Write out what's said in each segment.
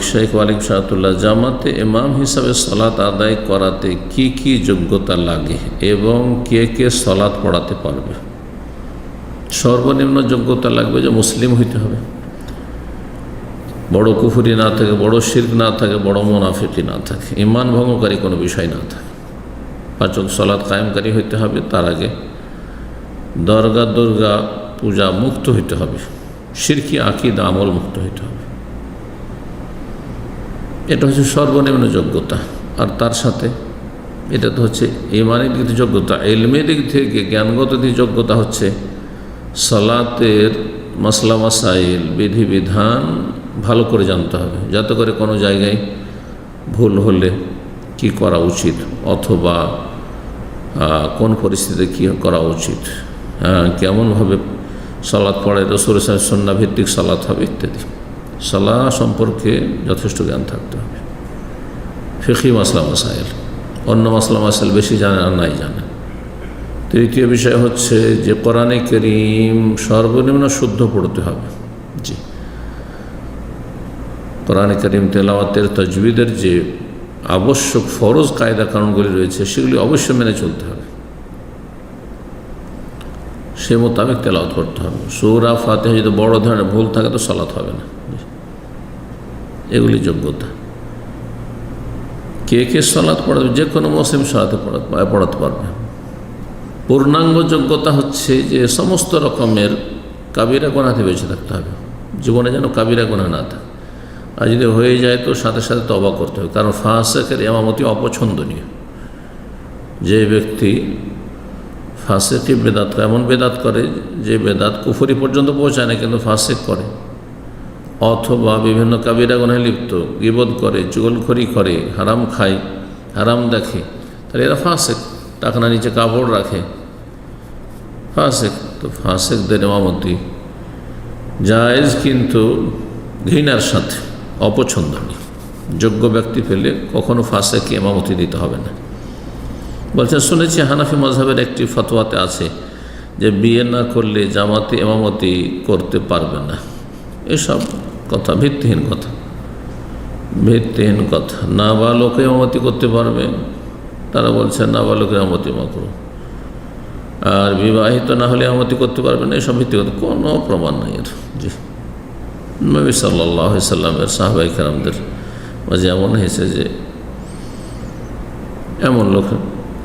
শেখ ওয়ালিম শাহতুল্লাহ, জামাতে ইমাম হিসাবে সলাত আদায় করাতে কি কি যোগ্যতা লাগে এবং কে কে সলাত পড়াতে পারবে? সর্বনিম্ন যোগ্যতা লাগবে যে মুসলিম হইতে হবে, বড় কুফরি না থাকে, বড় শিরক না থাকে, বড় মুনাফিকি না থাকে, ইমান ভঙ্গকারী কোনো বিষয় না থাকে, পাঁচ ওয়াক্ত সলাত কায়েমকারী হইতে হবে। তার আগে দরগা দুর্গা পূজা মুক্ত হইতে হবে, শিরকি আকীদা আমল মুক্ত হইতে হবে। এটা হচ্ছে সর্বনিম্ন যোগ্যতা। আর তার সাথে এটা তো হচ্ছে ইমানের দিক থেকে যোগ্যতা। ইলমের দিক থেকে জ্ঞানগত দিক যোগ্যতা হচ্ছে সালাতের মাসলা মাসাইল, বিধিবিধান ভালো করে জানতে হবে, যাতে করে কোনো জায়গায় ভুল হলে কি করা উচিত, অথবা কোন পরিস্থিতিতে কী করা উচিত, কেমনভাবে সালাত পড়ে, রাসূল সাল্লাল্লাহু আলাইহি ওয়াসাল্লাম সুন্নাহ ভিত্তিক সালাত হবে ইত্যাদি। সালাহ সম্পর্কে যথেষ্ট জ্ঞান থাকতে হবে। ফিকহি মাসলা মাসাইল, অন্য মাসলা মাসাইল বেশি জানে আর নাই জানে। তৃতীয় বিষয় হচ্ছে যে কোরআনে কারীম সর্বনিম্ন শুদ্ধ পড়তে হবে। জি, কোরআনে কারীম তেলাওয়াতের তাজবিদের যে আবশ্যক ফরজ কায়দা কানুনগুলি রয়েছে সেগুলি অবশ্যই মেনে চলতে হবে, সে মোতাবেক তেলাওয়াত করতে হবে। সূরা ফাতিহা যদি বড় ধরনের ভুল থাকে তো সালাত হবে না। এগুলি যোগ্যতা। কে কে সালাত পড়াবে? যে কোনো মুসলিম সালাতে পড়াতে পারবে। পূর্ণাঙ্গ যোগ্যতা হচ্ছে যে সমস্ত রকমের কাবিরা গুনাহ থেকে বেঁচে থাকতে হবে, জীবনে যেন কাবিরা গুনাহ না থাকে। আর যদি হয়ে যায় তো সাথে সাথে তওবা করতে হবে, কারণ ফাসিকের ইমামতি অপছন্দনীয়। যে ব্যক্তি ফাসিকি বেদাত, এমন বেদাত করে যে বেদাত কুফরি পর্যন্ত পৌঁছায় না কিন্তু ফাসিক করে, অথবা বিভিন্ন কাবিরা গুনাহে লিপ্ত, গীবত করে, চুগলখড়ি করে, হারাম খায়, হারাম দেখে, তাহলে এরা ফাসিক। টাকনা নিচে কাপড় রাখে, ফাসিক। তো ফাসিকদের ইমামতি জায়েজ কিন্তু ঘৃণার সাথে, অপছন্দনীয়। যোগ্য ব্যক্তি পেলে কখনো ফাসিককে ইমামতি দিতে হবে না। বলছেন শুনেছি হানাফি মাযহাবের একটি ফতোয়াতে আছে যে বিয়ে না করলে জামাতে ইমামতি করতে পারবে না। এসব কথা ভিত্তিহীন কথা, ভিত্তিহীন কথা। নাবালক ইমামতি করতে পারবে, তারা বলছে নাবালক ইমামতি মাকরুহ। আর বিবাহিত না হলে ইমামতি করতে পারবে না, এসব ভিত্তি কথা, কোনো প্রমাণ নেই এর। জি, নবী সাল্লাল্লাহু আলাইহি সাল্লামের সাহাবায়ে কেরামদের মাঝে এমন হয়েছে যে এমন লোক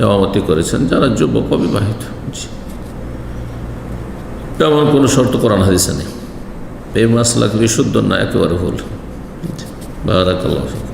ইমামতি করেছেন যারা যুবক অবিবাহিত। জি, এমন কোনো শর্ত কোরআন হাদিসে নেই। এই মাসলাক বিশুদ্ধ না, একেবারে ভুল। বারাকাল্লাহু ফিক।